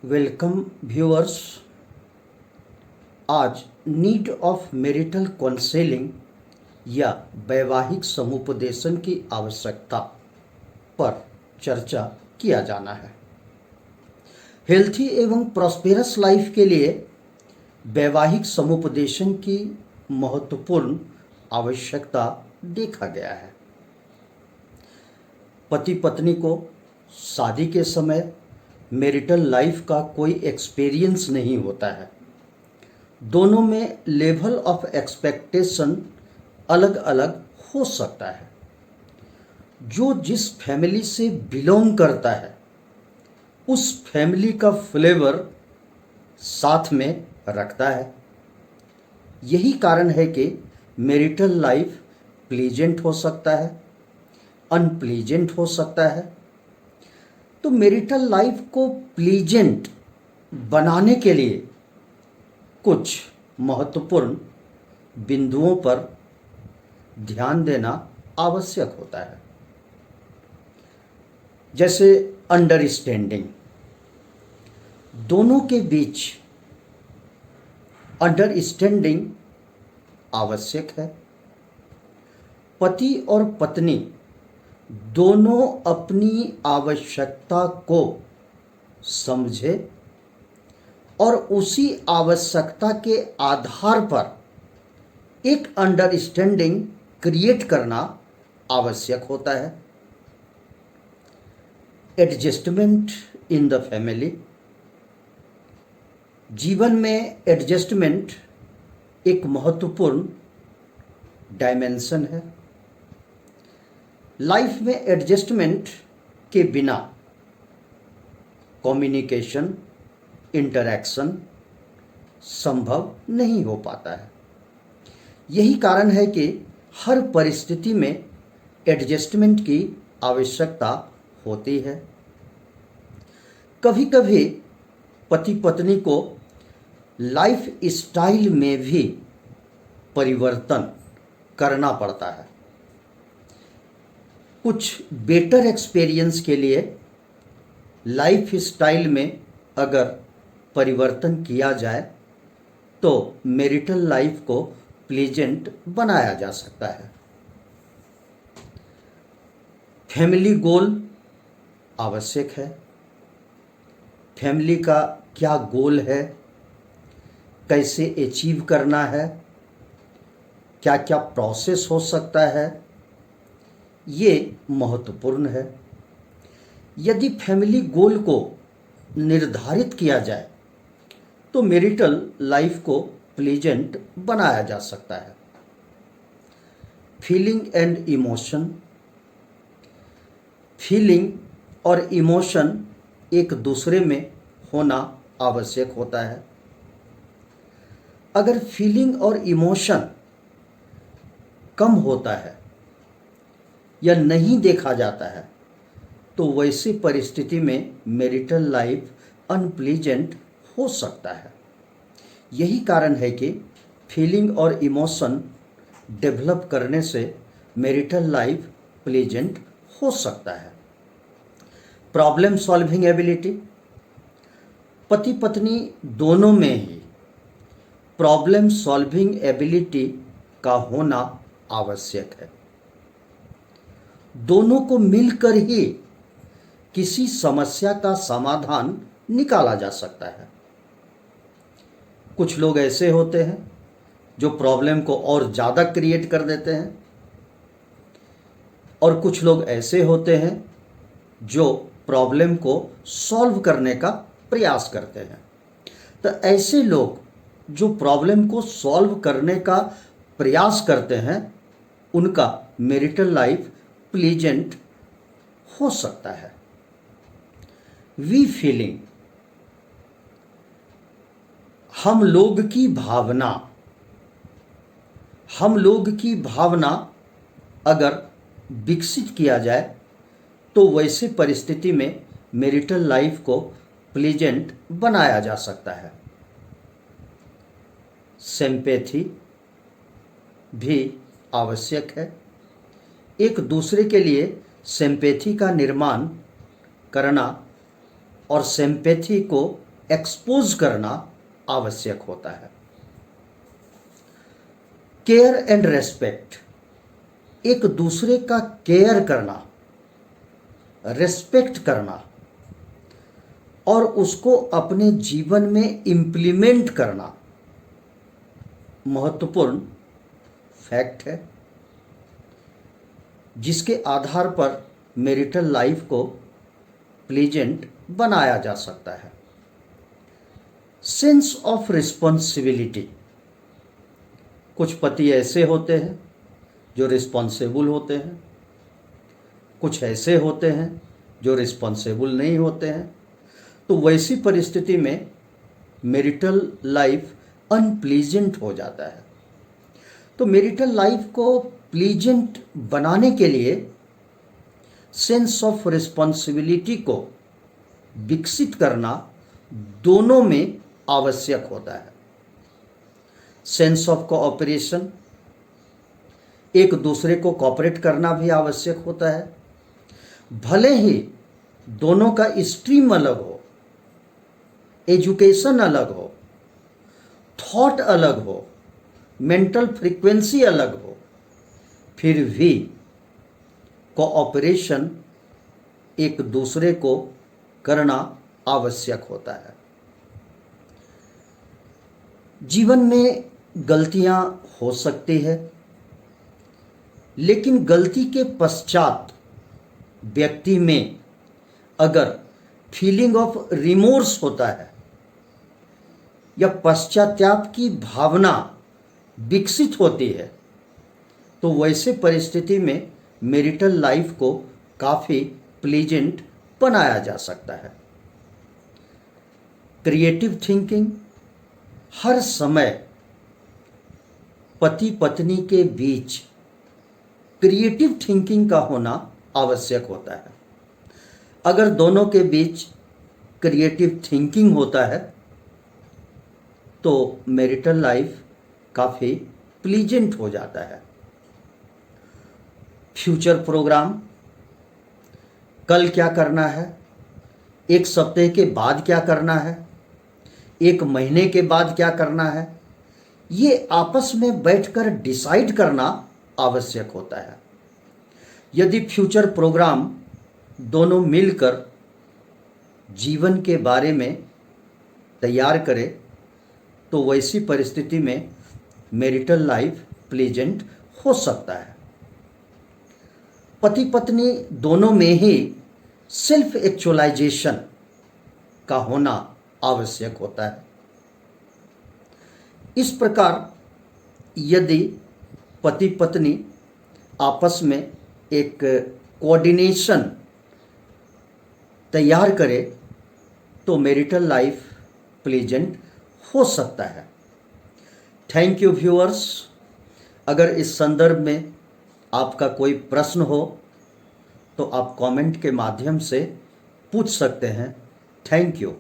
Welcome viewers. आज need of marital counselling या वैवाहिक समुपदेशन की आवश्यकता पर चर्चा किया जाना है। हेल्थी एवं प्रॉस्पेरस लाइफ के लिए वैवाहिक समुपदेशन की महत्वपूर्ण आवश्यकता देखा गया है। पति पत्नी को शादी के समय मैरिटल लाइफ का कोई एक्सपीरियंस नहीं होता है। दोनों में लेवल ऑफ एक्सपेक्टेशन अलग अलग हो सकता है। जो जिस फैमिली से बिलोंग करता है उस फैमिली का फ्लेवर साथ में रखता है। यही कारण है कि मैरिटल लाइफ प्लीजेंट हो सकता है, अनप्लीजेंट हो सकता है। तो मैरिटल लाइफ को प्लीजेंट बनाने के लिए कुछ महत्वपूर्ण बिंदुओं पर ध्यान देना आवश्यक होता है। जैसे अंडरस्टैंडिंग, दोनों के बीच अंडरस्टैंडिंग आवश्यक है। पति और पत्नी दोनों अपनी आवश्यकता को समझे और उसी आवश्यकता के आधार पर एक अंडरस्टैंडिंग क्रिएट करना आवश्यक होता है। एडजस्टमेंट इन द फैमिली, जीवन में एडजस्टमेंट एक महत्वपूर्ण डायमेंशन है। लाइफ में एडजस्टमेंट के बिना कम्युनिकेशन, इंटरैक्शन संभव नहीं हो पाता है। यही कारण है कि हर परिस्थिति में एडजस्टमेंट की आवश्यकता होती है। कभी कभी पति पत्नी को लाइफ स्टाइल में भी परिवर्तन करना पड़ता है। कुछ बेटर एक्सपीरियंस के लिए लाइफ स्टाइल में अगर परिवर्तन किया जाए तो मैरिटल लाइफ को प्लीजेंट बनाया जा सकता है। फैमिली गोल आवश्यक है। फैमिली का क्या गोल है, कैसे अचीव करना है, क्या क्या प्रोसेस हो सकता है, ये महत्वपूर्ण है। यदि फैमिली गोल को निर्धारित किया जाए तो मैरिटल लाइफ को प्लीजेंट बनाया जा सकता है। फीलिंग एंड इमोशन, फीलिंग और इमोशन एक दूसरे में होना आवश्यक होता है। अगर फीलिंग और इमोशन कम होता है या नहीं देखा जाता है तो वैसी परिस्थिति में मैरिटल लाइफ अनप्लीजेंट हो सकता है। यही कारण है कि फीलिंग और इमोशन डेवलप करने से मैरिटल लाइफ प्लीजेंट हो सकता है। प्रॉब्लम सॉल्विंग एबिलिटी, पति पत्नी दोनों में ही प्रॉब्लम सॉल्विंग एबिलिटी का होना आवश्यक है। दोनों को मिलकर ही किसी समस्या का समाधान निकाला जा सकता है। कुछ लोग ऐसे होते हैं जो प्रॉब्लम को और ज़्यादा क्रिएट कर देते हैं और कुछ लोग ऐसे होते हैं जो प्रॉब्लम को सॉल्व करने का प्रयास करते हैं। तो ऐसे लोग जो प्रॉब्लम को सॉल्व करने का प्रयास करते हैं उनका मैरिटल लाइफ प्लीजेंट हो सकता है। वी फीलिंग, हम लोग की भावना अगर विकसित किया जाए तो वैसे परिस्थिति में मैरिटल लाइफ को प्लीजेंट बनाया जा सकता है। सिंपैथी भी आवश्यक है। एक दूसरे के लिए सिंपैथी का निर्माण करना और सिंपैथी को एक्सपोज करना आवश्यक होता है। केयर एंड रेस्पेक्ट, एक दूसरे का केयर करना, रेस्पेक्ट करना और उसको अपने जीवन में इम्प्लीमेंट करना महत्वपूर्ण फैक्ट है, जिसके आधार पर मैरिटल लाइफ को प्लीजेंट बनाया जा सकता है। सेंस ऑफ रिस्पॉन्सिबिलिटी, कुछ पति ऐसे होते हैं जो रिस्पॉन्सिबल होते हैं, कुछ ऐसे होते हैं जो रिस्पॉन्सिबल नहीं होते हैं। तो वैसी परिस्थिति में मैरिटल लाइफ अनप्लीजेंट हो जाता है। तो मैरिटल लाइफ को प्लीजेंट बनाने के लिए सेंस ऑफ रिस्पॉन्सिबिलिटी को विकसित करना दोनों में आवश्यक होता है। सेंस ऑफ कोऑपरेशन, एक दूसरे को कोऑपरेट करना भी आवश्यक होता है। भले ही दोनों का स्ट्रीम अलग हो, एजुकेशन अलग हो, थॉट अलग हो, मेंटल फ्रीक्वेंसी अलग हो, फिर भी कोऑपरेशन एक दूसरे को करना आवश्यक होता है। जीवन में गलतियां हो सकती है, लेकिन गलती के पश्चात व्यक्ति में अगर फीलिंग ऑफ रिमोर्स होता है या पश्चाताप की भावना विकसित होती है, तो वैसे परिस्थिति में मैरिटल लाइफ को काफ़ी प्लीजेंट बनाया जा सकता है। क्रिएटिव थिंकिंग, हर समय पति पत्नी के बीच क्रिएटिव थिंकिंग का होना आवश्यक होता है। अगर दोनों के बीच क्रिएटिव थिंकिंग होता है तो मैरिटल लाइफ काफ़ी प्लीजेंट हो जाता है। फ्यूचर प्रोग्राम, कल क्या करना है, एक सप्ताह के बाद क्या करना है, एक महीने के बाद क्या करना है, ये आपस में बैठकर डिसाइड करना आवश्यक होता है। यदि फ्यूचर प्रोग्राम दोनों मिलकर जीवन के बारे में तैयार करें तो वैसी परिस्थिति में मैरिटल लाइफ प्लीजेंट हो सकता है। पति पत्नी दोनों में ही सेल्फ एक्चुअलाइजेशन का होना आवश्यक होता है। इस प्रकार यदि पति पत्नी आपस में एक कोऑर्डिनेशन तैयार करे तो मैरिटल लाइफ प्लीजेंट हो सकता है। Thank you viewers. अगर इस संदर्भ में आपका कोई प्रश्न हो तो आप कमेंट के माध्यम से पूछ सकते हैं। Thank you.